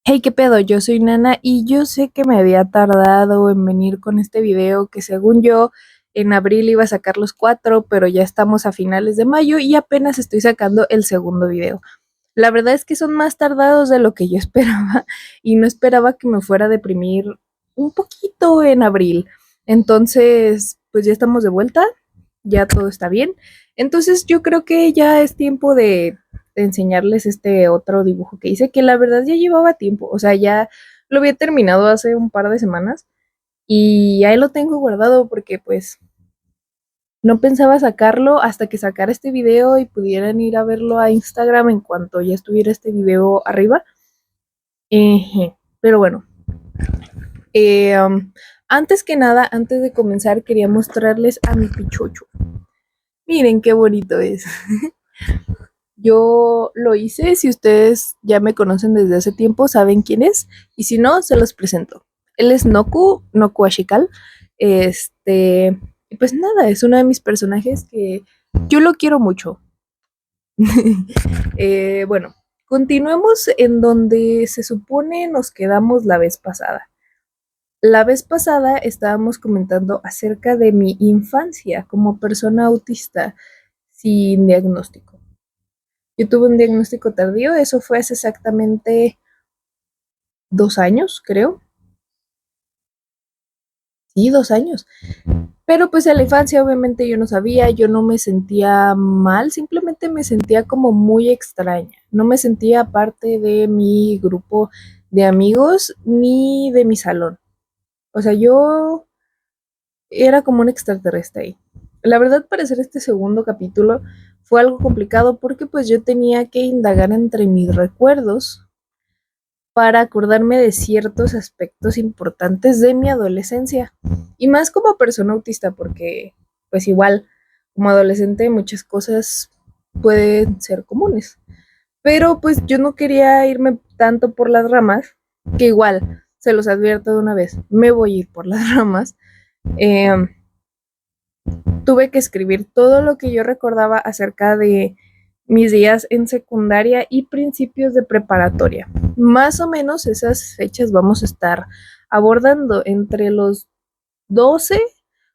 Hey, ¿qué pedo? Yo soy Nana y yo sé que me había tardado en venir con este video que según yo en abril iba a sacar los cuatro, pero ya estamos a finales de mayo y apenas estoy sacando el segundo video. La verdad es que son más tardados de lo que yo esperaba y no esperaba que me fuera a deprimir un poquito en abril. Entonces, pues ya estamos de vuelta, ya todo está bien. Entonces yo creo que ya es tiempo de enseñarles este otro dibujo que hice, que la verdad ya llevaba tiempo, o sea, ya lo había terminado hace un par de semanas y ahí lo tengo guardado porque pues no pensaba sacarlo hasta que sacara este video y pudieran ir a verlo a Instagram en cuanto ya estuviera este video arriba. Pero bueno, eh, um, antes que nada, antes de comenzar, quería mostrarles a mi pichocho. Miren qué bonito es. Yo lo hice, si ustedes ya me conocen desde hace tiempo, saben quién es, y si no, se los presento. Él es Noku Ashikal. Y pues nada, es uno de mis personajes que yo lo quiero mucho. Bueno, continuemos en donde se supone nos quedamos la vez pasada. La vez pasada estábamos comentando acerca de mi infancia como persona autista sin diagnóstico. Yo tuve un diagnóstico tardío, eso fue hace exactamente 2 años, creo. Sí, 2 años. Pero pues en la infancia obviamente yo no sabía, yo no me sentía mal, simplemente me sentía como muy extraña. No me sentía parte de mi grupo de amigos ni de mi salón. O sea, yo era como un extraterrestre ahí. La verdad, para hacer este segundo capítulo fue algo complicado porque pues yo tenía que indagar entre mis recuerdos para acordarme de ciertos aspectos importantes de mi adolescencia. Y más como persona autista, porque pues igual como adolescente muchas cosas pueden ser comunes. Pero pues yo no quería irme tanto por las ramas, que igual, se los advierto de una vez, me voy a ir por las ramas. Eh, Tuve que escribir todo lo que yo recordaba acerca de mis días en secundaria y principios de preparatoria. Más o menos esas fechas vamos a estar abordando entre los 12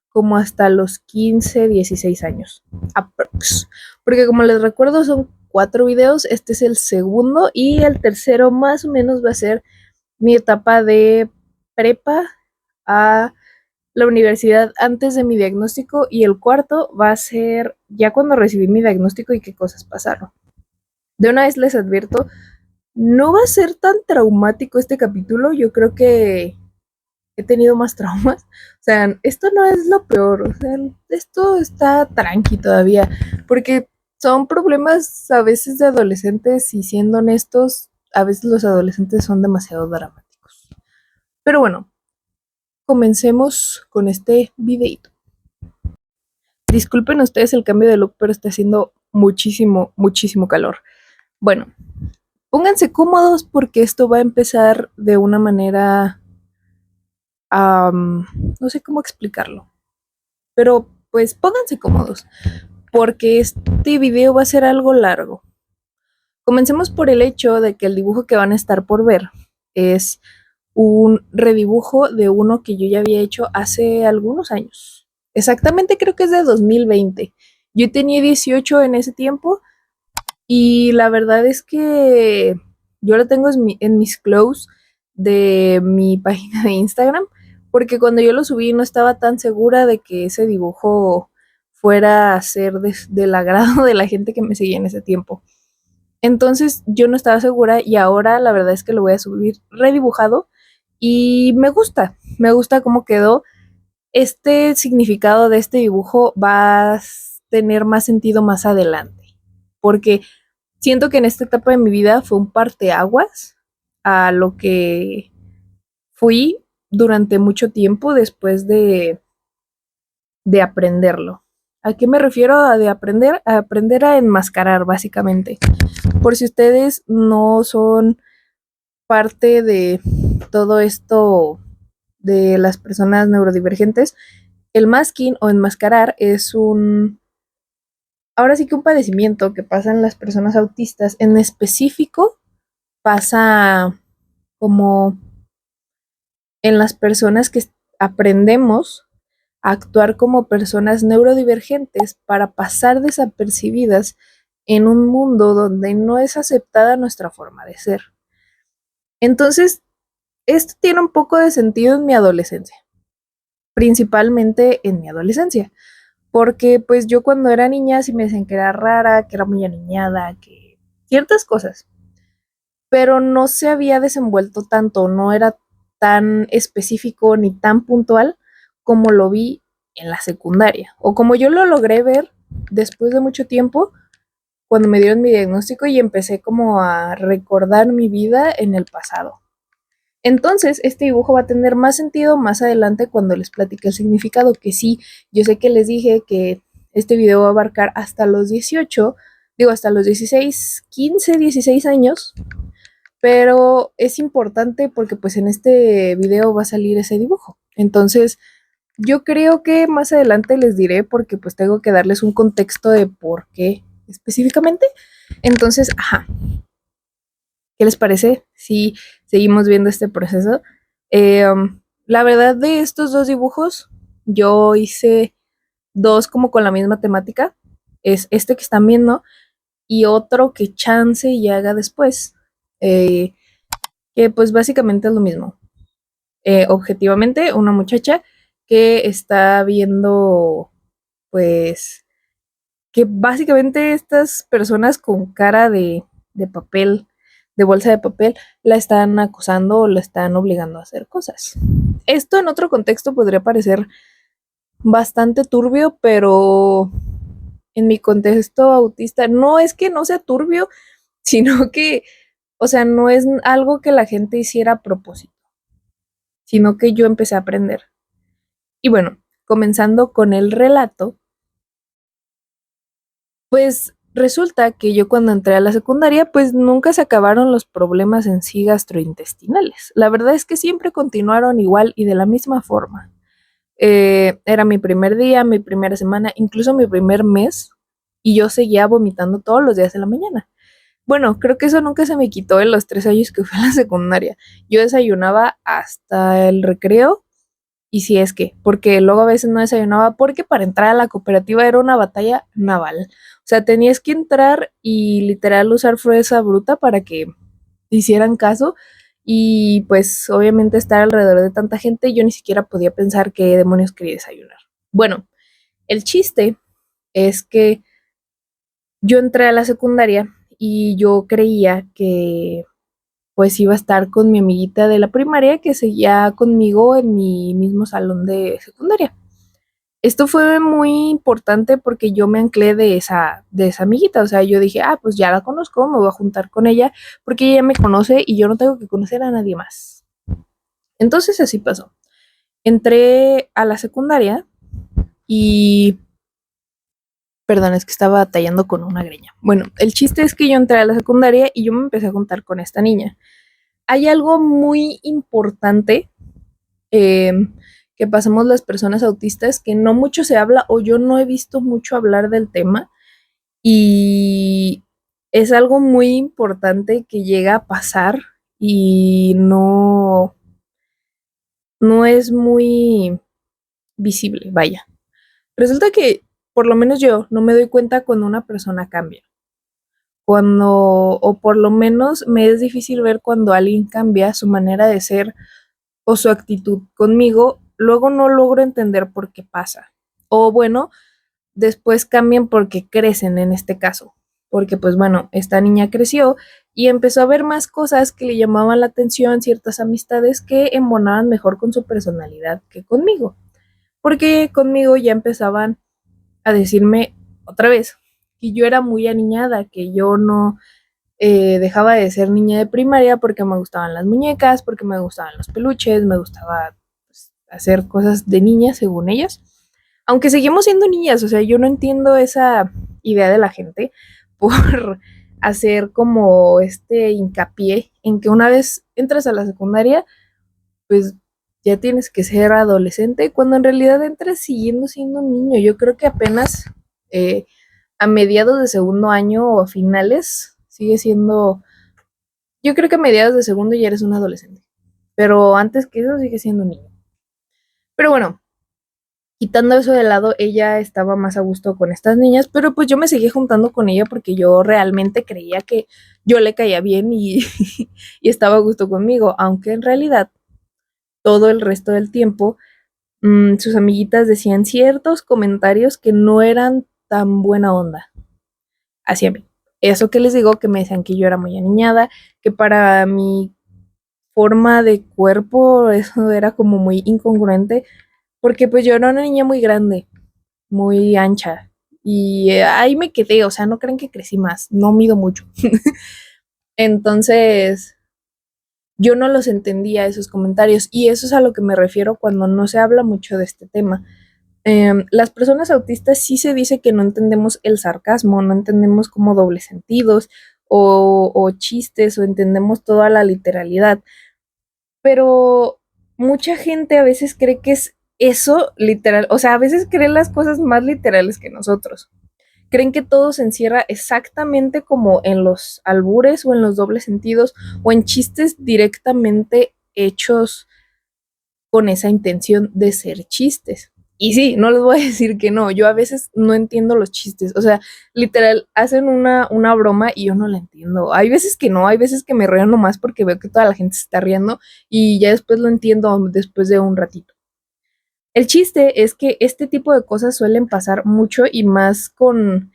como hasta los 15, 16 años. Aprox. Porque como les recuerdo son 4 videos, este es el segundo y el tercero más o menos va a ser mi etapa de prepa a la universidad antes de mi diagnóstico y el cuarto va a ser ya cuando recibí mi diagnóstico y qué cosas pasaron. De una vez les advierto, no va a ser tan traumático este capítulo, yo creo que he tenido más traumas, o sea, esto no es lo peor, o sea, esto está tranqui todavía, porque son problemas a veces de adolescentes y siendo honestos, a veces los adolescentes son demasiado dramáticos. Pero bueno, comencemos con este videito. Disculpen ustedes el cambio de look, pero está haciendo muchísimo, muchísimo calor. Bueno, pónganse cómodos porque esto va a empezar de una manera, no sé cómo explicarlo, pero pues pónganse cómodos porque este video va a ser algo largo. Comencemos por el hecho de que el dibujo que van a estar por ver es un redibujo de uno que yo ya había hecho hace algunos años. Exactamente creo que es de 2020. Yo tenía 18 en ese tiempo y la verdad es que yo lo tengo en mis close de mi página de Instagram, porque cuando yo lo subí no estaba tan segura de que ese dibujo fuera a ser del agrado de la gente que me seguía en ese tiempo. Entonces yo no estaba segura y ahora la verdad es que lo voy a subir redibujado y me gusta cómo quedó. Este significado de este dibujo va a tener más sentido más adelante, porque siento que en esta etapa de mi vida fue un parteaguas a lo que fui durante mucho tiempo después de aprenderlo. ¿A qué me refiero a de aprender? A aprender a enmascarar, básicamente. Por si ustedes no son parte de todo esto de las personas neurodivergentes, el masking o enmascarar es ahora sí que un padecimiento que pasa en las personas autistas, en específico pasa como en las personas que aprendemos a actuar como personas neurodivergentes para pasar desapercibidas en un mundo donde no es aceptada nuestra forma de ser. Entonces, esto tiene un poco de sentido en mi adolescencia, principalmente en mi adolescencia, porque pues yo cuando era niña sí me decían que era rara, que era muy aniñada, que ciertas cosas, pero no se había desenvuelto tanto, no era tan específico ni tan puntual como lo vi en la secundaria, o como yo lo logré ver después de mucho tiempo, cuando me dieron mi diagnóstico y empecé como a recordar mi vida en el pasado. Entonces, este dibujo va a tener más sentido más adelante cuando les platique el significado, que sí, yo sé que les dije que este video va a abarcar hasta los 18, digo, hasta los 16, 15, 16 años, pero es importante porque pues en este video va a salir ese dibujo. Entonces, yo creo que más adelante les diré porque pues tengo que darles un contexto de por qué específicamente. Entonces, ajá, ¿qué les parece si seguimos viendo este proceso? La verdad de estos dos dibujos, yo hice dos como con la misma temática. Es este que están viendo y otro que chance y haga después. eh, que pues básicamente es lo mismo. Objetivamente, una muchacha que está viendo, pues, que básicamente estas personas con cara de papel, de bolsa de papel, la están acosando o la están obligando a hacer cosas. Esto en otro contexto podría parecer bastante turbio, pero en mi contexto autista no es que no sea turbio, sino que, o sea, no es algo que la gente hiciera a propósito, sino que yo empecé a aprender. Y bueno, comenzando con el relato, pues resulta que yo cuando entré a la secundaria, pues nunca se acabaron los problemas en sí gastrointestinales. La verdad es que siempre continuaron igual y de la misma forma. Era mi primer día, mi primera semana, incluso mi primer mes, y yo seguía vomitando todos los días de la mañana. Bueno, creo que eso nunca se me quitó en los 3 años que fui a la secundaria. Yo desayunaba hasta el recreo y si es que, porque luego a veces no desayunaba porque para entrar a la cooperativa era una batalla naval. O sea, tenías que entrar y literal usar fuerza bruta para que te hicieran caso y pues obviamente estar alrededor de tanta gente yo ni siquiera podía pensar qué demonios quería desayunar. Bueno, el chiste es que yo entré a la secundaria y yo creía que pues iba a estar con mi amiguita de la primaria que seguía conmigo en mi mismo salón de secundaria. Esto fue muy importante porque yo me anclé de esa amiguita, o sea, yo dije, ah, pues ya la conozco, me voy a juntar con ella porque ella me conoce y yo no tengo que conocer a nadie más. Entonces así pasó. Entré a la secundaria y, perdón, es que estaba batallando con una greña. Bueno, el chiste es que yo entré a la secundaria y yo me empecé a juntar con esta niña. Hay algo muy importante eh, que pasamos las personas autistas que no mucho se habla o yo no he visto mucho hablar del tema y es algo muy importante que llega a pasar y no es muy visible, vaya. Resulta que por lo menos yo no me doy cuenta cuando una persona cambia. Cuando, o por lo menos me es difícil ver cuando alguien cambia su manera de ser o su actitud conmigo, luego no logro entender por qué pasa. O bueno, después cambian porque crecen en este caso. Porque pues bueno, esta niña creció y empezó a ver más cosas que le llamaban la atención, ciertas amistades que embonaban mejor con su personalidad que conmigo. Porque conmigo ya empezaban a decirme otra vez que yo era muy aniñada, que yo no dejaba de ser niña de primaria porque me gustaban las muñecas, porque me gustaban los peluches, me gustaba pues, hacer cosas de niña según ellas. Aunque seguimos siendo niñas, o sea, yo no entiendo esa idea de la gente por hacer como este hincapié en que una vez entras a la secundaria, pues ya tienes que ser adolescente, cuando en realidad entras siguiendo siendo un niño. Yo creo que apenas eh, a mediados de segundo año o a finales sigue siendo Yo creo que a mediados de segundo ya eres un adolescente, pero antes que eso sigue siendo un niño. Pero bueno, quitando eso de lado, ella estaba más a gusto con estas niñas, pero pues yo me seguí juntando con ella porque yo realmente creía que yo le caía bien y, y estaba a gusto conmigo, aunque en realidad todo el resto del tiempo sus amiguitas decían ciertos comentarios que no eran tan buena onda hacia mí. Eso que les digo, que me decían que yo era muy aniñada, que para mi forma de cuerpo eso era como muy incongruente, porque pues yo era una niña muy grande, muy ancha, y ahí me quedé, o sea, no creen que crecí más, no mido mucho. Entonces, yo no los entendía esos comentarios, y eso es a lo que me refiero cuando no se habla mucho de este tema. Las personas autistas sí se dice que no entendemos el sarcasmo, no entendemos como dobles sentidos o chistes o entendemos toda la literalidad, pero mucha gente a veces cree que es eso literal, o sea, a veces creen las cosas más literales que nosotros. Creen que todo se encierra exactamente como en los albures o en los dobles sentidos o en chistes directamente hechos con esa intención de ser chistes. Y sí, no les voy a decir que no, yo a veces no entiendo los chistes, o sea, literal, hacen una broma y yo no la entiendo. Hay veces que no, hay veces que me río nomás porque veo que toda la gente se está riendo y ya después lo entiendo después de un ratito. El chiste es que este tipo de cosas suelen pasar mucho y más con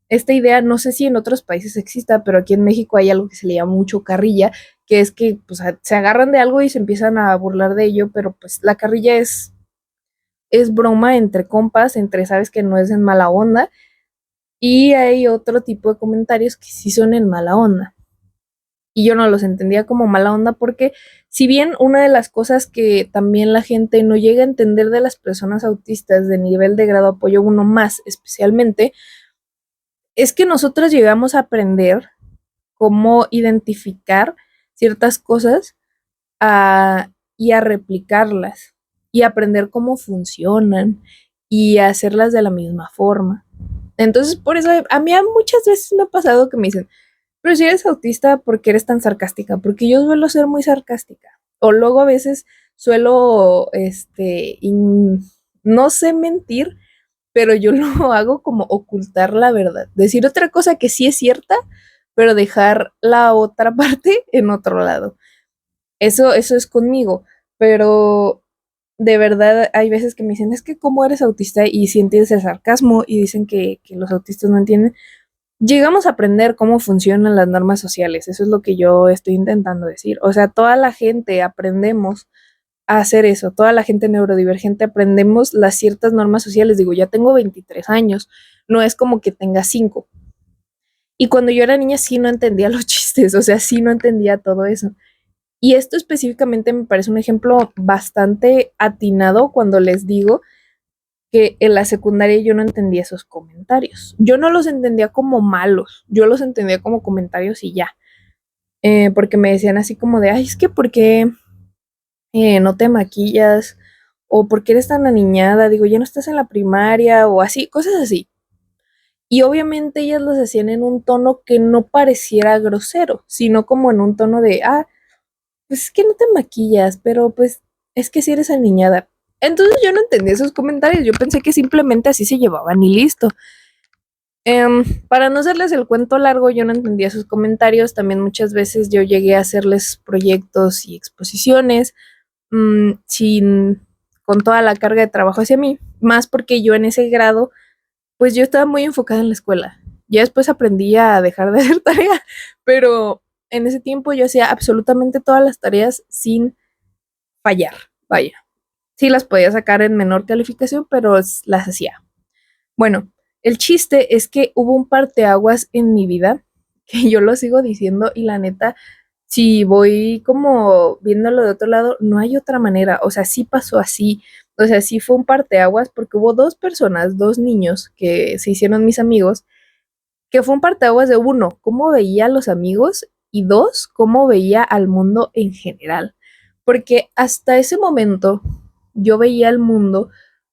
esta idea, no sé si en otros países exista, pero aquí en México hay algo que se le llama mucho carrilla, que es que pues, se agarran de algo y se empiezan a burlar de ello, pero pues la carrilla es broma entre compas, entre sabes que no es en mala onda, y hay otro tipo de comentarios que sí son en mala onda. Y yo no los entendía como mala onda porque si bien una de las cosas que también la gente no llega a entender de las personas autistas de nivel de grado apoyo uno más especialmente, es que nosotros llegamos a aprender cómo identificar ciertas cosas y a replicarlas y aprender cómo funcionan y a hacerlas de la misma forma. Entonces, por eso a mí muchas veces me ha pasado que me dicen, pero si eres autista, ¿por qué eres tan sarcástica? Porque yo suelo ser muy sarcástica. O luego a veces suelo, no sé mentir, pero yo lo hago como ocultar la verdad. Decir otra cosa que sí es cierta, pero dejar la otra parte en otro lado. Eso es conmigo, pero de verdad hay veces que me dicen, es que cómo eres autista y si entiendes el sarcasmo y dicen que los autistas no entienden. Llegamos a aprender cómo funcionan las normas sociales, eso es lo que yo estoy intentando decir. O sea, toda la gente aprendemos a hacer eso, toda la gente neurodivergente aprendemos las ciertas normas sociales. Digo, ya tengo 23 años, no es como que tenga 5. Y cuando yo era niña sí no entendía los chistes, o sea, sí no entendía todo eso. Y esto específicamente me parece un ejemplo bastante atinado cuando les digo que en la secundaria yo no entendía esos comentarios. Yo no los entendía como malos, yo los entendía como comentarios y ya. Porque me decían así como de, ay, es que ¿por qué no te maquillas? O ¿por qué eres tan aniñada? Digo, ya no estás en la primaria o así, cosas así. Y obviamente ellas los hacían en un tono que no pareciera grosero, sino como en un tono de, pues es que no te maquillas, pero pues es que si eres aniñada. Entonces yo no entendía esos comentarios, yo pensé que simplemente así se llevaban y listo. Para no hacerles el cuento largo, yo no entendía sus comentarios. También muchas veces yo llegué a hacerles proyectos y exposiciones sin con toda la carga de trabajo hacia mí, más porque yo en ese grado, pues yo estaba muy enfocada en la escuela. Ya después aprendí a dejar de hacer tarea, pero en ese tiempo yo hacía absolutamente todas las tareas sin fallar. Vaya, sí las podía sacar en menor calificación, pero las hacía. Bueno, el chiste es que hubo un parteaguas en mi vida, que yo lo sigo diciendo y la neta, si voy como viéndolo de otro lado, no hay otra manera, o sea, sí pasó así, o sea, sí fue un parteaguas porque hubo dos personas, dos niños que se hicieron mis amigos, que fue un parteaguas de uno, cómo veía a los amigos y dos, cómo veía al mundo en general, porque hasta ese momento yo veía el mundo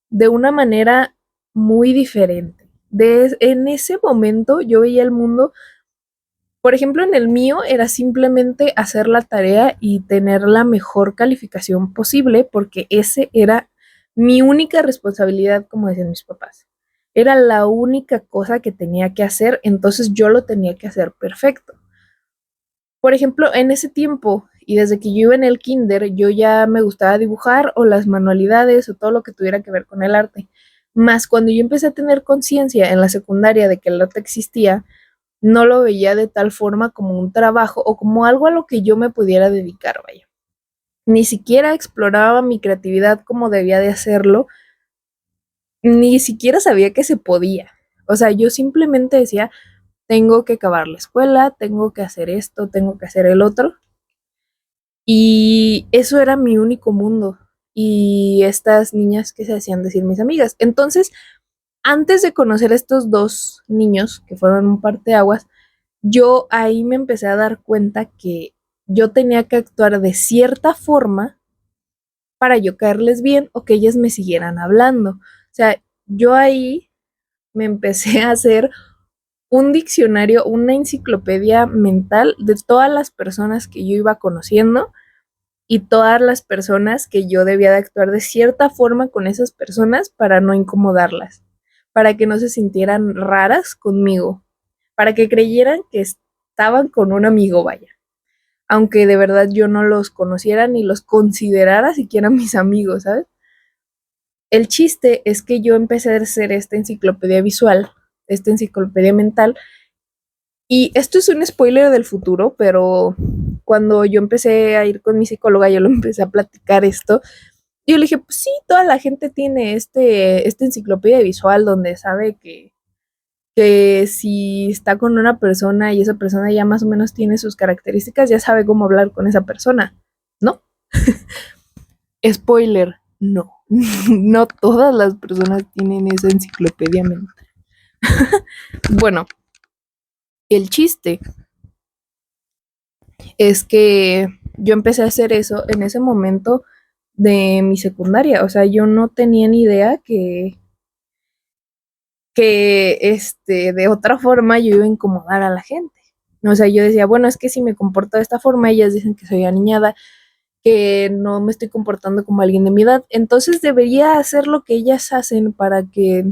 de una manera muy diferente. En ese momento yo veía el mundo Por ejemplo, en el mío era simplemente hacer la tarea y tener la mejor calificación posible, porque ese era mi única responsabilidad, como decían mis papás. Era la única cosa que tenía que hacer, entonces yo lo tenía que hacer perfecto. Por ejemplo, en ese tiempo y desde que yo iba en el kinder, yo ya me gustaba dibujar o las manualidades o todo lo que tuviera que ver con el arte. Más cuando yo empecé a tener conciencia en la secundaria de que el arte existía, no lo veía de tal forma como un trabajo o como algo a lo que yo me pudiera dedicar, vaya. Ni siquiera exploraba mi creatividad como debía de hacerlo, ni siquiera sabía que se podía. O sea, yo simplemente decía, tengo que acabar la escuela, tengo que hacer esto, tengo que hacer el otro. Y eso era mi único mundo. Y estas niñas que se hacían decir mis amigas. Entonces, antes de conocer a estos dos niños, que fueron un parteaguas, yo ahí me empecé a dar cuenta que yo tenía que actuar de cierta forma para yo caerles bien o que ellas me siguieran hablando. O sea, yo ahí me empecé a hacer un diccionario, una enciclopedia mental de todas las personas que yo iba conociendo y todas las personas que yo debía de actuar de cierta forma con esas personas para no incomodarlas, para que no se sintieran raras conmigo, para que creyeran que estaban con un amigo, vaya, aunque de verdad yo no los conociera ni los considerara siquiera mis amigos, ¿sabes? El chiste es que yo empecé a hacer esta enciclopedia visual, esta enciclopedia mental, y esto es un spoiler del futuro, pero cuando yo empecé a ir con mi psicóloga, yo lo empecé a platicar esto. Y yo le dije, pues sí, toda la gente tiene esta enciclopedia visual donde sabe que si está con una persona y esa persona ya más o menos tiene sus características, ya sabe cómo hablar con esa persona, ¿no? Spoiler, no. No todas las personas tienen esa enciclopedia mental. Bueno, el chiste es que yo empecé a hacer eso en ese momento de mi secundaria. O sea, yo no tenía ni idea que de otra forma yo iba a incomodar a la gente. O sea, yo decía, bueno, es que si me comporto de esta forma, ellas dicen que soy aniñada, que no me estoy comportando como alguien de mi edad, entonces debería hacer lo que ellas hacen para que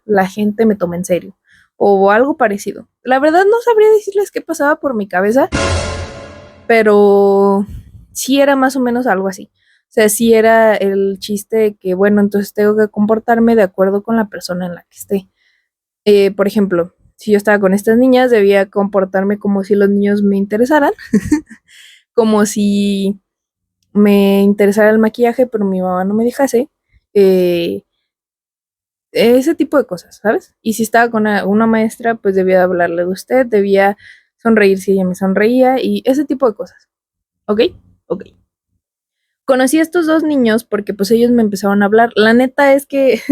la gente me tome en serio o algo parecido. La verdad no sabría decirles qué pasaba por mi cabeza, pero sí era más o menos algo así. O sea, sí era el chiste de que, bueno, entonces tengo que comportarme de acuerdo con la persona en la que esté. Por ejemplo, si yo estaba con estas niñas, debía comportarme como si los niños me interesaran, como si me interesara el maquillaje, pero mi mamá no me dejase. Eh, ese tipo de cosas, ¿sabes? Y si estaba con una maestra, pues debía hablarle de usted, debía sonreír si ella me sonreía y ese tipo de cosas. ¿Ok? Ok. Conocí a estos dos niños porque pues ellos me empezaron a hablar. La neta es que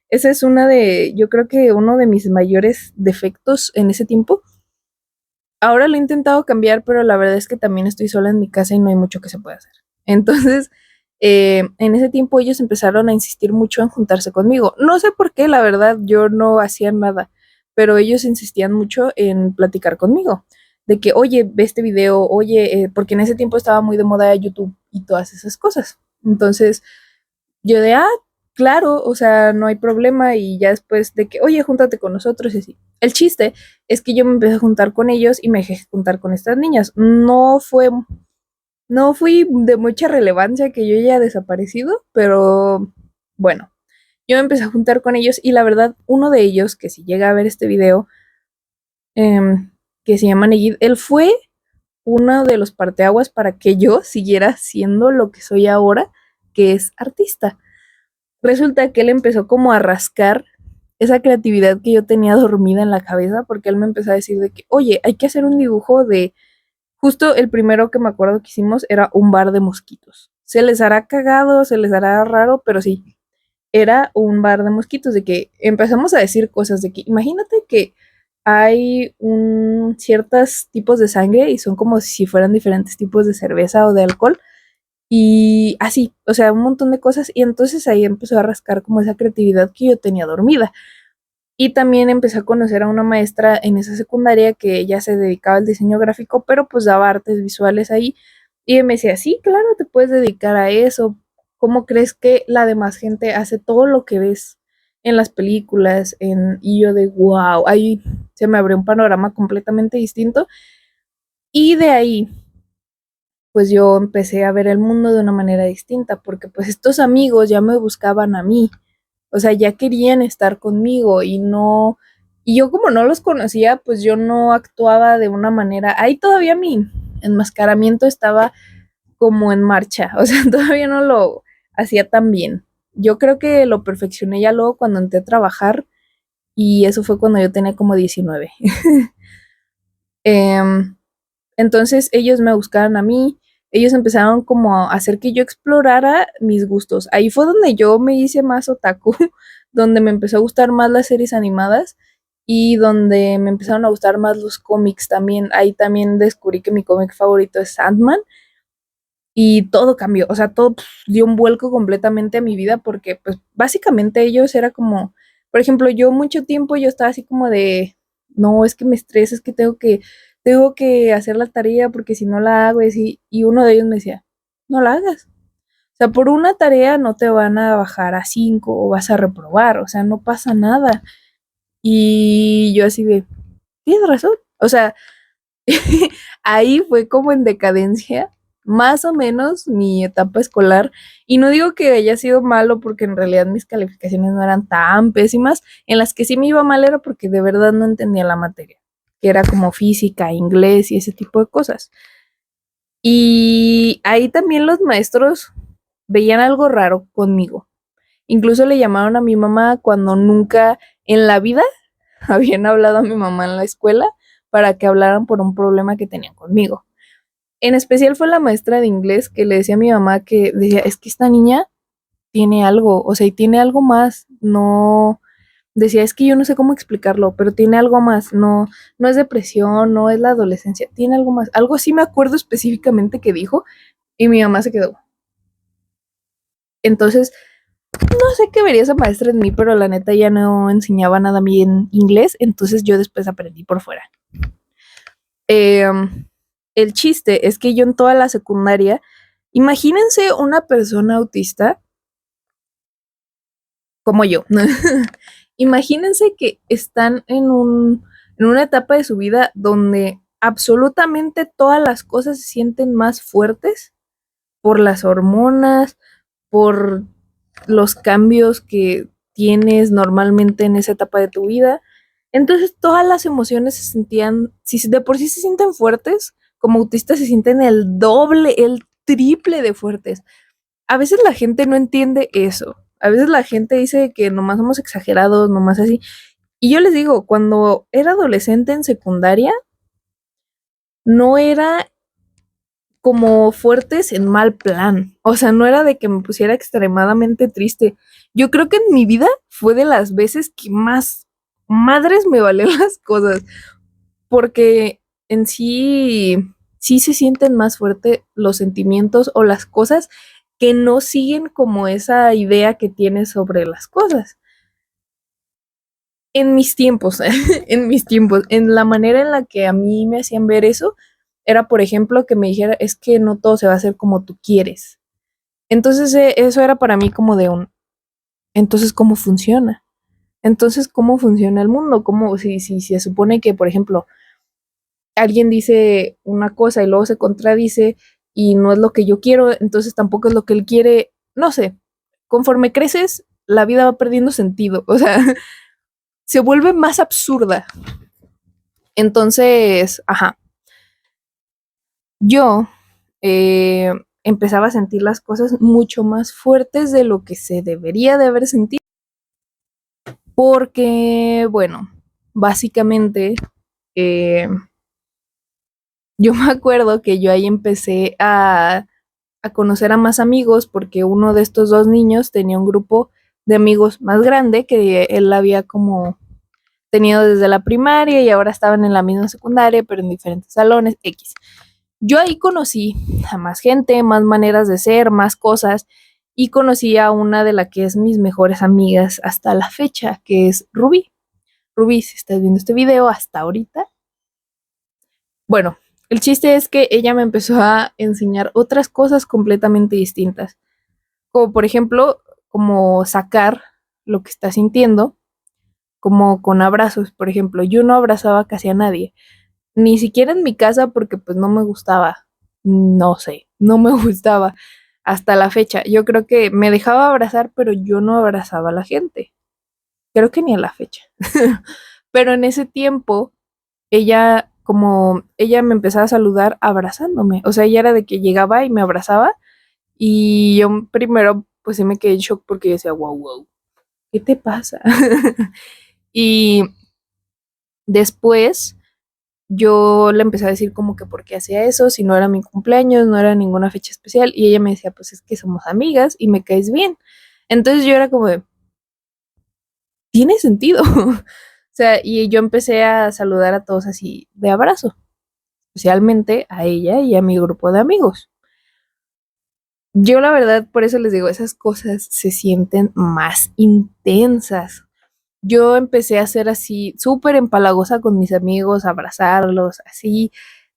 esa es yo creo que uno de mis mayores defectos en ese tiempo. Ahora lo he intentado cambiar, pero la verdad es que también estoy sola en mi casa y no hay mucho que se pueda hacer. Entonces, en ese tiempo ellos empezaron a insistir mucho en juntarse conmigo. No sé por qué, la verdad, yo no hacía nada, pero ellos insistían mucho en platicar conmigo. De que, oye, ve este video, oye, porque en ese tiempo estaba muy de moda YouTube y todas esas cosas. Entonces, yo claro, o sea, no hay problema y ya después de que, oye, júntate con nosotros y así. El chiste es que yo me empecé a juntar con ellos y me dejé juntar con estas niñas. No fui de mucha relevancia que yo haya desaparecido, pero bueno, yo me empecé a juntar con ellos y la verdad, uno de ellos, que si llega a ver este video, que se llama Negid, él fue uno de los parteaguas para que yo siguiera siendo lo que soy ahora, que es artista. Resulta que él empezó como a rascar esa creatividad que yo tenía dormida en la cabeza, porque él me empezó a decir de que, oye, hay que hacer un dibujo de, justo el primero que me acuerdo que hicimos era un bar de mosquitos. Se les hará cagado, se les hará raro, pero sí, era un bar de mosquitos, de que empezamos a decir cosas de que, imagínate que hay ciertos tipos de sangre y son como si fueran diferentes tipos de cerveza o de alcohol y así, o sea, un montón de cosas. Y entonces ahí empezó a rascar como esa creatividad que yo tenía dormida. Y también empecé a conocer a una maestra en esa secundaria que ella se dedicaba al diseño gráfico, pero pues daba artes visuales ahí. Y ella me decía, sí, claro, te puedes dedicar a eso. ¿Cómo crees que la demás gente hace todo lo que ves en las películas? Y yo de, wow, ahí se me abrió un panorama completamente distinto. Y de ahí, pues yo empecé a ver el mundo de una manera distinta, porque pues estos amigos ya me buscaban a mí, o sea, ya querían estar conmigo y no, y yo como no los conocía, pues yo no actuaba de una manera, ahí todavía mi enmascaramiento estaba como en marcha, o sea, todavía no lo hacía tan bien. Yo creo que lo perfeccioné ya luego cuando entré a trabajar y eso fue cuando yo tenía como 19. Em, entonces ellos me buscaron a mí, ellos empezaron como a hacer que yo explorara mis gustos. Ahí fue donde yo me hice más otaku, donde me empezó a gustar más las series animadas y donde me empezaron a gustar más los cómics también. Ahí también descubrí que mi cómic favorito es Sandman y todo cambió, o sea, todo dio un vuelco completamente a mi vida porque pues básicamente ellos era como, por ejemplo, yo mucho tiempo yo estaba así como de, no, es que me estresa, es que tengo que hacer la tarea porque si no la hago y así, y uno de ellos me decía, no la hagas. O sea, por una tarea no te van a bajar a 5 o vas a reprobar, o sea, no pasa nada. Y yo así de, tienes razón. O sea, ahí fue como en decadencia, más o menos mi etapa escolar. Y no digo que haya sido malo porque en realidad mis calificaciones no eran tan pésimas. En las que sí me iba mal era porque de verdad no entendía la materia, que era como física, inglés y ese tipo de cosas. Y ahí también los maestros veían algo raro conmigo. Incluso le llamaron a mi mamá cuando nunca en la vida habían hablado a mi mamá en la escuela para que hablaran por un problema que tenían conmigo. En especial fue la maestra de inglés que le decía a mi mamá que decía, es que esta niña tiene algo, o sea, y tiene algo más, no, decía, es que yo no sé cómo explicarlo, pero tiene algo más, no, no es depresión, no es la adolescencia, tiene algo más, algo así me acuerdo específicamente que dijo, y mi mamá se quedó. Entonces, no sé qué vería esa maestra en mí, pero la neta ya no enseñaba nada a mí en inglés, entonces yo después aprendí por fuera. Eh, el chiste es que yo en toda la secundaria, imagínense una persona autista como yo. Imagínense que están en una etapa de su vida donde absolutamente todas las cosas se sienten más fuertes por las hormonas, por los cambios que tienes normalmente en esa etapa de tu vida. Entonces todas las emociones se sentían, si de por sí se sienten fuertes, como autistas se sienten el doble, el triple de fuertes. A veces la gente no entiende eso. A veces la gente dice que nomás somos exagerados, nomás así. Y yo les digo, cuando era adolescente en secundaria, no era como fuertes en mal plan. O sea, no era de que me pusiera extremadamente triste. Yo creo que en mi vida fue de las veces que más madres me valen las cosas. Porque en sí, sí se sienten más fuertes los sentimientos o las cosas que no siguen como esa idea que tienes sobre las cosas. En mis tiempos, en mis tiempos, en la manera en la que a mí me hacían ver eso, era, por ejemplo, que me dijera, es que no todo se va a hacer como tú quieres. Entonces, eso era para mí como de un, entonces, ¿cómo funciona? Entonces, ¿cómo funciona el mundo? ¿Cómo, si se supone que, por ejemplo, alguien dice una cosa y luego se contradice y no es lo que yo quiero, entonces tampoco es lo que él quiere, no sé, conforme creces, la vida va perdiendo sentido, o sea, se vuelve más absurda. Entonces, ajá, yo eh, empezaba a sentir las cosas mucho más fuertes de lo que se debería de haber sentido, porque, bueno, básicamente, eh, yo me acuerdo que yo ahí empecé a conocer a más amigos porque uno de estos dos niños tenía un grupo de amigos más grande que él había como tenido desde la primaria y ahora estaban en la misma secundaria, pero en diferentes salones X. Yo ahí conocí a más gente, más maneras de ser, más cosas y conocí a una de las que es mis mejores amigas hasta la fecha, que es Ruby. Rubí, si estás viendo este video hasta ahorita. Bueno, el chiste es que ella me empezó a enseñar otras cosas completamente distintas, como por ejemplo, como sacar lo que está sintiendo, como con abrazos, por ejemplo, yo no abrazaba casi a nadie, ni siquiera en mi casa porque pues no me gustaba, no sé, no me gustaba hasta la fecha. Yo creo que me dejaba abrazar, pero yo no abrazaba a la gente, creo que ni a la fecha. Pero en ese tiempo ella me empezaba a saludar abrazándome, o sea, ella era de que llegaba y me abrazaba y yo primero pues sí me quedé en shock porque yo decía, wow, wow, ¿qué te pasa? Y después yo le empecé a decir como que por qué hacía eso, si no era mi cumpleaños, no era ninguna fecha especial, y ella me decía, pues es que somos amigas y me caes bien. Entonces yo era como de, tiene sentido. O sea, y yo empecé a saludar a todos así de abrazo, especialmente a ella y a mi grupo de amigos. Yo la verdad, por eso les digo, esas cosas se sienten más intensas. Yo empecé a ser así, súper empalagosa con mis amigos, abrazarlos, así.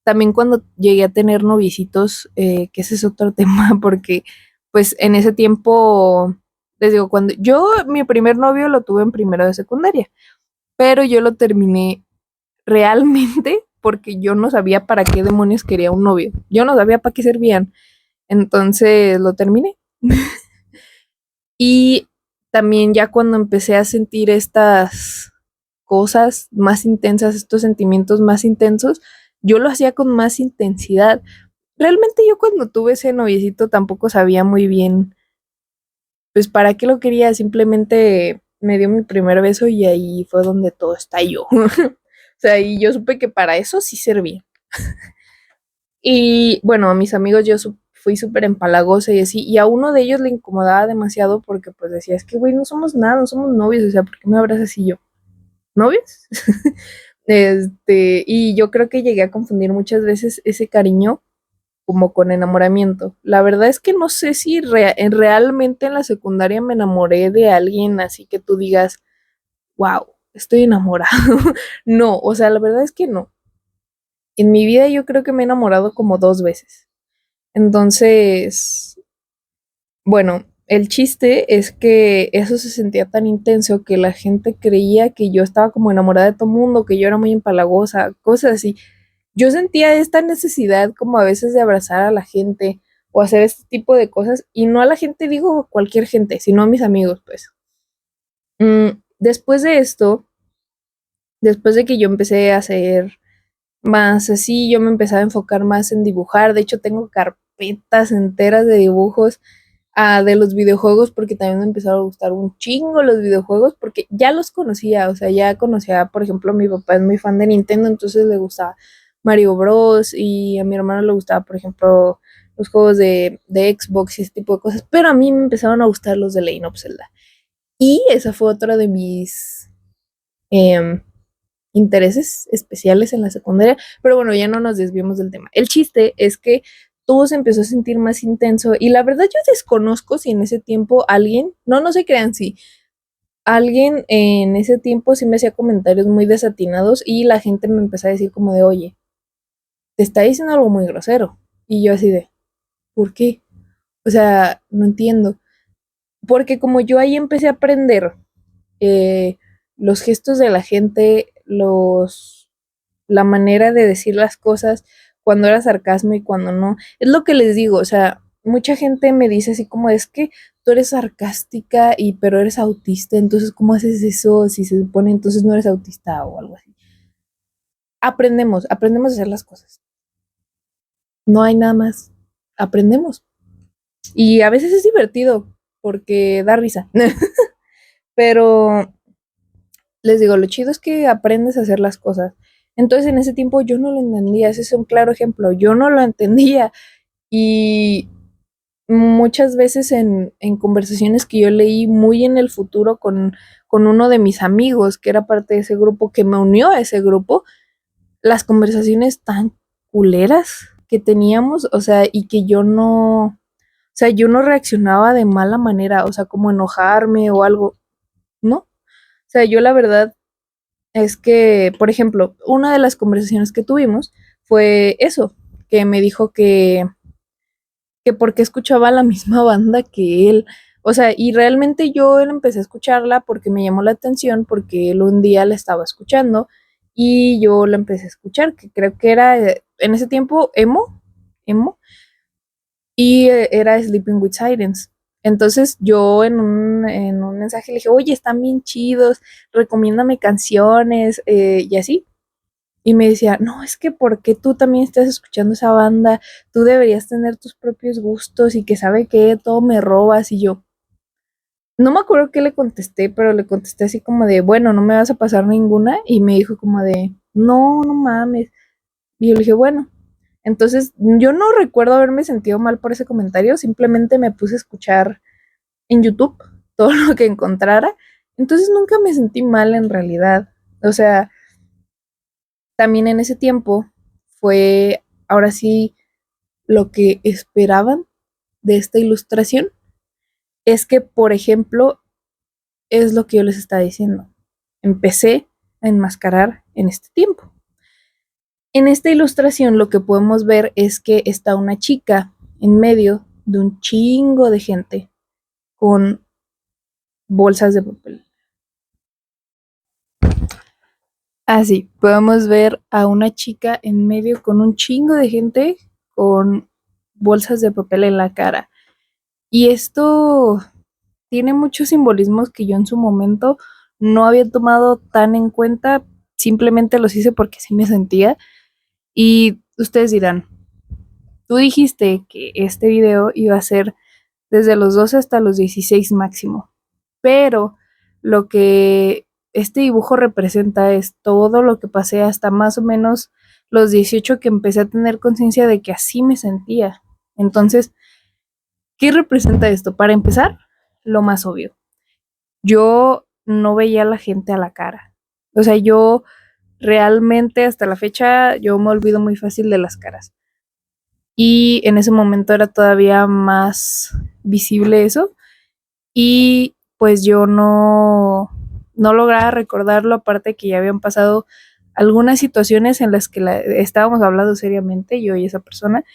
También cuando llegué a tener novicitos, que ese es otro tema, porque pues en ese tiempo, les digo, cuando yo mi primer novio lo tuve en primero de secundaria, pero yo lo terminé realmente porque yo no sabía para qué demonios quería un novio. Yo no sabía para qué servían. Entonces lo terminé. Y también ya cuando empecé a sentir estas cosas más intensas, estos sentimientos más intensos, yo lo hacía con más intensidad. Realmente yo cuando tuve ese noviecito tampoco sabía muy bien, pues para qué lo quería, simplemente me dio mi primer beso y ahí fue donde todo estalló. O sea, y yo supe que para eso sí servía. Y bueno, a mis amigos yo fui súper empalagosa y así, y a uno de ellos le incomodaba demasiado porque pues decía, es que güey, no somos nada, no somos novios, o sea, ¿por qué me abrazas así yo? ¿Novios? Y yo creo que llegué a confundir muchas veces ese cariño como con enamoramiento. La verdad es que no sé si realmente en la secundaria me enamoré de alguien así que tú digas, wow, estoy enamorado. No, o sea, la verdad es que no. En mi vida yo creo que me he enamorado como 2 veces. Entonces, bueno, el chiste es que eso se sentía tan intenso que la gente creía que yo estaba como enamorada de todo mundo, que yo era muy empalagosa, cosas así. Yo sentía esta necesidad como a veces de abrazar a la gente o hacer este tipo de cosas, y no a la gente, digo cualquier gente, sino a mis amigos, pues. Después de esto, después de que yo empecé a hacer más así, yo me empecé a enfocar más en dibujar. De hecho, tengo carpetas enteras de dibujos, de los videojuegos, porque también me empezaron a gustar un chingo los videojuegos, porque ya los conocía, o sea, ya conocía, por ejemplo, mi papá es muy fan de Nintendo, entonces le gustaba Mario Bros. Y a mi hermano le gustaba, por ejemplo, los juegos de Xbox y ese tipo de cosas, pero a mí me empezaron a gustar los de Legend of Zelda. Y esa fue otra de mis em, intereses especiales en la secundaria, pero bueno, ya no nos desviemos del tema. El chiste es que todo se empezó a sentir más intenso y la verdad yo desconozco si en ese tiempo alguien, no se crean, si alguien en ese tiempo sí me hacía comentarios muy desatinados y la gente me empezó a decir como de, oye, te está diciendo algo muy grosero. Y yo así de, ¿por qué? O sea, no entiendo. Porque como yo ahí empecé a aprender eh, los gestos de la gente, la manera de decir las cosas, cuando era sarcasmo y cuando no. Es lo que les digo, o sea, mucha gente me dice así como es que tú eres sarcástica y pero eres autista, entonces ¿cómo haces eso si se supone entonces no eres autista o algo así? Aprendemos a hacer las cosas. No hay nada más. Aprendemos. Y a veces es divertido porque da risa. Pero les digo, lo chido es que aprendes a hacer las cosas. Entonces en ese tiempo yo no lo entendía, ese es un claro ejemplo, yo no lo entendía y muchas veces en conversaciones que yo leí muy en el futuro con uno de mis amigos que era parte de ese grupo, que me unió a ese grupo, las conversaciones tan culeras que teníamos, o sea, y que o sea, yo no reaccionaba de mala manera, o sea, como enojarme o algo, ¿no? O sea, yo la verdad es que, por ejemplo, una de las conversaciones que tuvimos fue eso, que me dijo que porque escuchaba la misma banda que él. O sea, y realmente yo empecé a escucharla porque me llamó la atención, porque él un día la estaba escuchando y yo la empecé a escuchar, que creo que era en ese tiempo emo, y era Sleeping with Sirens. Entonces yo en un mensaje le dije, oye, están bien chidos, recomiéndame canciones y así. Y me decía, no, es que ¿por qué tú también estás escuchando esa banda? Tú deberías tener tus propios gustos y que sabe que todo me robas. Y yo, no me acuerdo qué le contesté, pero le contesté así como de, bueno, no me vas a pasar ninguna. Y me dijo como de, no, no mames. Y yo le dije, bueno. Entonces, yo no recuerdo haberme sentido mal por ese comentario, simplemente me puse a escuchar en YouTube todo lo que encontrara. Entonces nunca me sentí mal en realidad. O sea, también en ese tiempo fue, ahora sí, lo que esperaban de esta ilustración es que, por ejemplo, es lo que yo les estaba diciendo. Empecé a enmascarar en este tiempo. En esta ilustración lo que podemos ver es que está una chica en medio de un chingo de gente con bolsas de papel. Así, podemos ver a una chica en medio con un chingo de gente con bolsas de papel en la cara. Y esto tiene muchos simbolismos que yo en su momento no había tomado tan en cuenta, simplemente los hice porque sí me sentía. Y ustedes dirán, tú dijiste que este video iba a ser desde los 12 hasta los 16 máximo, pero lo que este dibujo representa es todo lo que pasé hasta más o menos los 18 que empecé a tener conciencia de que así me sentía. Entonces, ¿qué representa esto? Para empezar, lo más obvio. Yo no veía a la gente a la cara. O sea, yo realmente hasta la fecha yo me olvido muy fácil de las caras. Y en ese momento era todavía más visible eso. Y pues yo no lograba recordarlo, aparte que ya habían pasado algunas situaciones en las que estábamos hablando seriamente, yo y esa persona,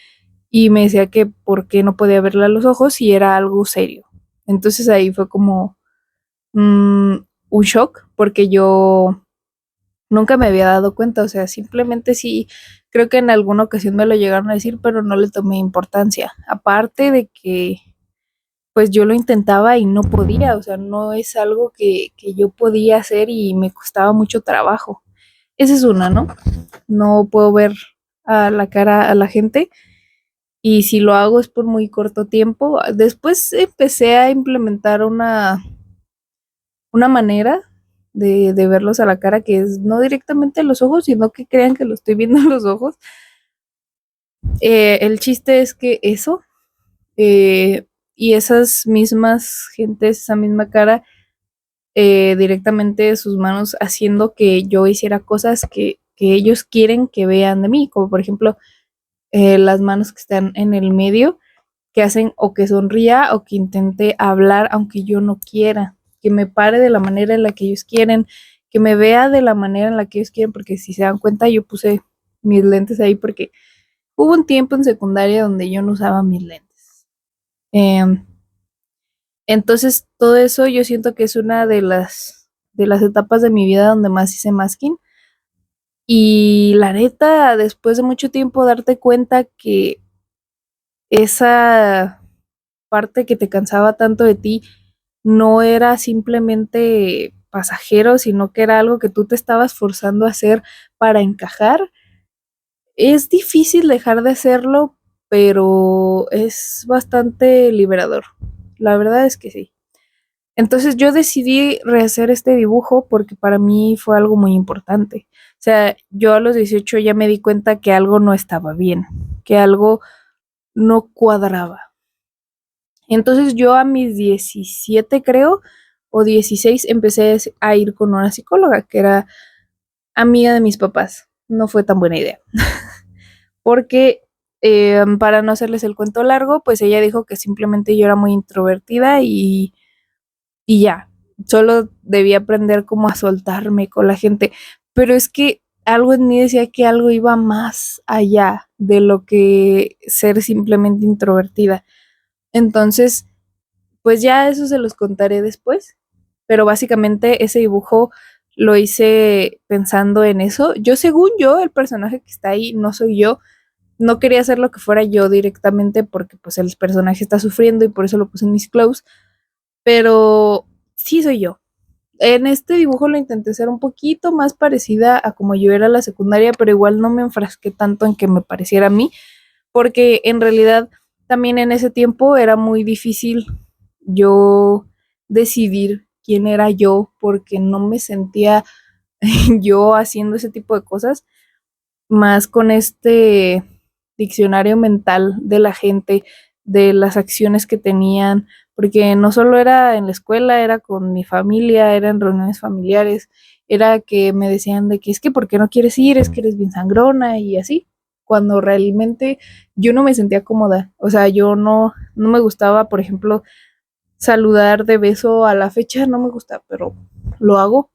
y me decía que por qué no podía verla a los ojos si era algo serio. Entonces ahí fue como un shock, porque yo nunca me había dado cuenta, o sea, simplemente sí, creo que en alguna ocasión me lo llegaron a decir, pero no le tomé importancia. Aparte de que pues yo lo intentaba y no podía, o sea, no es algo que yo podía hacer y me costaba mucho trabajo. Esa es una, ¿no? No puedo ver a la cara a la gente y si lo hago es por muy corto tiempo. Después empecé a implementar una manera de verlos a la cara que es no directamente a los ojos, sino que crean que lo estoy viendo en los ojos. El chiste es que eso, eh, y esas mismas gentes, esa misma cara, directamente de sus manos haciendo que yo hiciera cosas que ellos quieren que vean de mí, como por ejemplo las manos que están en el medio, que hacen o que sonría o que intente hablar aunque yo no quiera, que me pare de la manera en la que ellos quieren, que me vea de la manera en la que ellos quieren, porque si se dan cuenta yo puse mis lentes ahí porque hubo un tiempo en secundaria donde yo no usaba mis lentes. Eh, entonces, todo eso yo siento que es una de las etapas de mi vida donde más hice masking. Y la neta, después de mucho tiempo darte cuenta que esa parte que te cansaba tanto de ti no era simplemente pasajero, sino que era algo que tú te estabas forzando a hacer para encajar, es difícil dejar de hacerlo, pero es bastante liberador. La verdad es que sí. Entonces yo decidí rehacer este dibujo porque para mí fue algo muy importante. O sea, yo a los 18 ya me di cuenta que algo no estaba bien, que algo no cuadraba. Entonces yo a mis 17 creo, o 16 empecé a ir con una psicóloga que era amiga de mis papás. No fue tan buena idea. Porque para no hacerles el cuento largo, pues ella dijo que simplemente yo era muy introvertida y ya, solo debía aprender como a soltarme con la gente, pero es que algo en mí decía que algo iba más allá de lo que ser simplemente introvertida. Entonces, pues ya eso se los contaré después, pero básicamente ese dibujo lo hice pensando en eso. Yo, según yo, el personaje que está ahí no soy yo. No quería hacer lo que fuera yo directamente porque pues el personaje está sufriendo y por eso lo puse en mis close, pero sí soy yo. En este dibujo lo intenté ser un poquito más parecida a como yo era en la secundaria, pero igual no me enfrasqué tanto en que me pareciera a mí, porque en realidad también en ese tiempo era muy difícil yo decidir quién era yo, porque no me sentía yo haciendo ese tipo de cosas, más con este diccionario mental de la gente, de las acciones que tenían, porque no solo era en la escuela, era con mi familia, era en reuniones familiares, era que me decían de que es que ¿por qué no quieres ir? Es que eres bien sangrona y así, cuando realmente yo no me sentía cómoda, o sea, yo no me gustaba, por ejemplo, saludar de beso a la fecha, no me gusta, pero lo hago,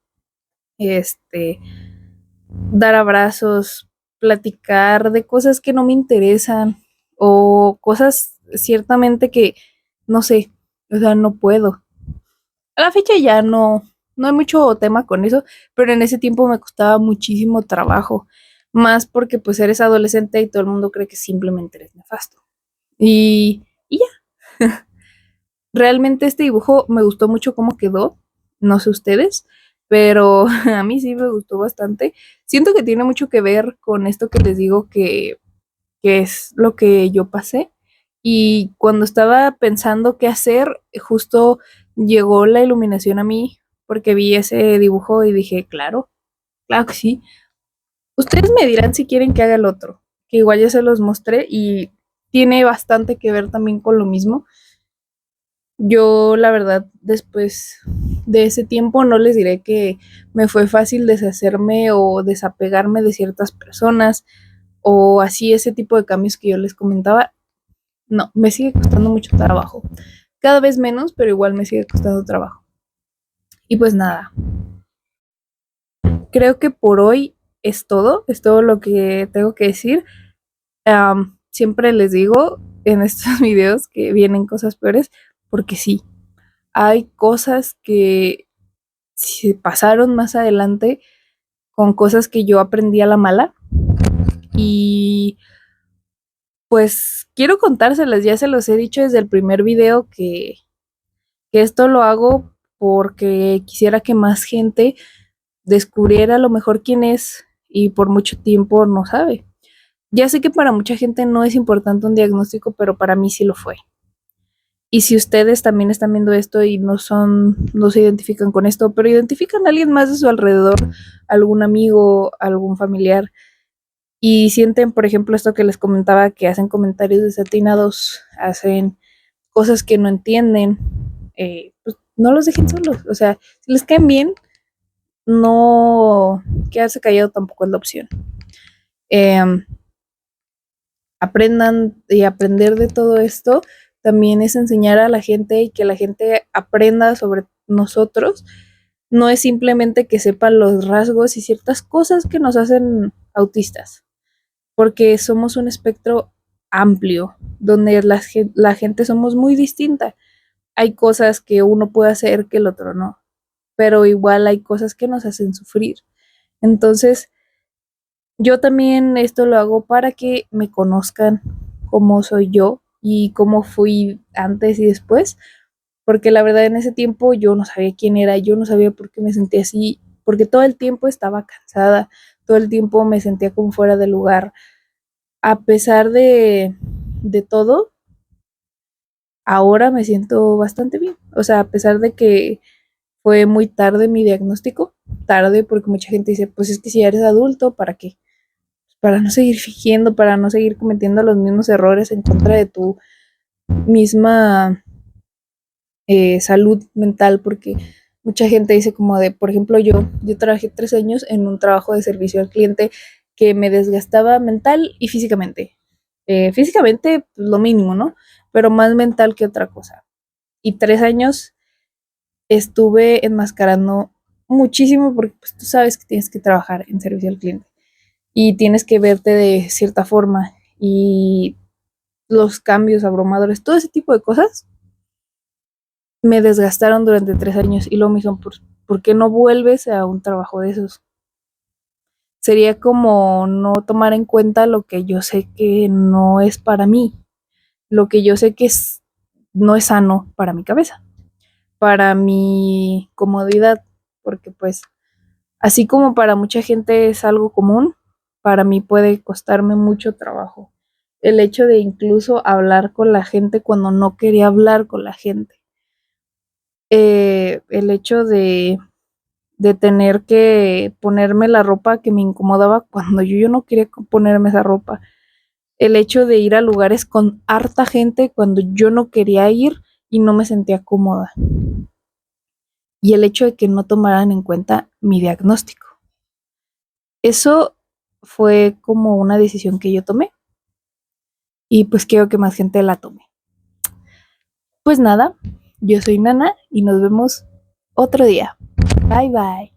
este, dar abrazos, platicar de cosas que no me interesan o cosas ciertamente que no sé, o sea, no puedo. A la fecha ya no hay mucho tema con eso, pero en ese tiempo me costaba muchísimo trabajo, más porque pues eres adolescente y todo el mundo cree que simplemente eres nefasto. Y ya, realmente este dibujo me gustó mucho cómo quedó, no sé ustedes, pero a mí sí me gustó bastante. Siento que tiene mucho que ver con esto que les digo que es lo que yo pasé. Y cuando estaba pensando qué hacer, justo llegó la iluminación a mí porque vi ese dibujo y dije, claro, claro que sí. Ustedes me dirán si quieren que haga el otro, que igual ya se los mostré y tiene bastante que ver también con lo mismo. Yo, la verdad, después de ese tiempo no les diré que me fue fácil deshacerme o desapegarme de ciertas personas o así ese tipo de cambios que yo les comentaba. No, me sigue costando mucho trabajo. Cada vez menos, pero igual me sigue costando trabajo. Y pues nada, creo que por hoy es todo lo que tengo que decir. Siempre les digo en estos videos que vienen cosas peores, porque sí, hay cosas que se pasaron más adelante con cosas que yo aprendí a la mala y pues quiero contárselas, ya se los he dicho desde el primer video que esto lo hago porque quisiera que más gente descubriera a lo mejor quién es y por mucho tiempo no sabe. Ya sé que para mucha gente no es importante un diagnóstico, pero para mí sí lo fue. Y si ustedes también están viendo esto y no se identifican con esto, pero identifican a alguien más de su alrededor, algún amigo, algún familiar, y sienten, por ejemplo, esto que les comentaba, que hacen comentarios desatinados, hacen cosas que no entienden, pues no los dejen solos. O sea, si les caen bien, no quedarse callado tampoco es la opción. Eh, Aprendan y aprender de todo esto también es enseñar a la gente y que la gente aprenda sobre nosotros. No es simplemente que sepan los rasgos y ciertas cosas que nos hacen autistas, porque somos un espectro amplio, donde la gente somos muy distinta. Hay cosas que uno puede hacer que el otro no, pero igual hay cosas que nos hacen sufrir. Entonces, yo también esto lo hago para que me conozcan cómo soy yo y cómo fui antes y después, porque la verdad en ese tiempo yo no sabía quién era, yo no sabía por qué me sentía así, porque todo el tiempo estaba cansada, todo el tiempo me sentía como fuera de lugar. A pesar de todo, ahora me siento bastante bien. O sea, a pesar de que fue muy tarde mi diagnóstico, tarde porque mucha gente dice, pues es que si ya eres adulto, ¿para qué? Para no seguir fingiendo, para no seguir cometiendo los mismos errores en contra de tu misma salud mental, porque mucha gente dice como de, por ejemplo, yo trabajé 3 años en un trabajo de servicio al cliente que me desgastaba mental y físicamente. Físicamente, pues, lo mínimo, ¿no? Pero más mental que otra cosa. Y 3 años estuve enmascarando muchísimo porque pues, tú sabes que tienes que trabajar en servicio al cliente y tienes que verte de cierta forma y los cambios abrumadores, todo ese tipo de cosas me desgastaron durante 3 años y luego me dijeron, ¿por qué no vuelves a un trabajo de esos? Sería como no tomar en cuenta lo que yo sé que no es para mí, lo que yo sé que no es sano para mi cabeza, para mi comodidad, porque pues así como para mucha gente es algo común, para mí puede costarme mucho trabajo. El hecho de incluso hablar con la gente cuando no quería hablar con la gente. El hecho de tener que ponerme la ropa que me incomodaba cuando yo no quería ponerme esa ropa. El hecho de ir a lugares con harta gente cuando yo no quería ir y no me sentía cómoda. Y el hecho de que no tomaran en cuenta mi diagnóstico. Eso fue como una decisión que yo tomé y pues quiero que más gente la tome. Pues nada, yo soy Nana y nos vemos otro día. Bye bye.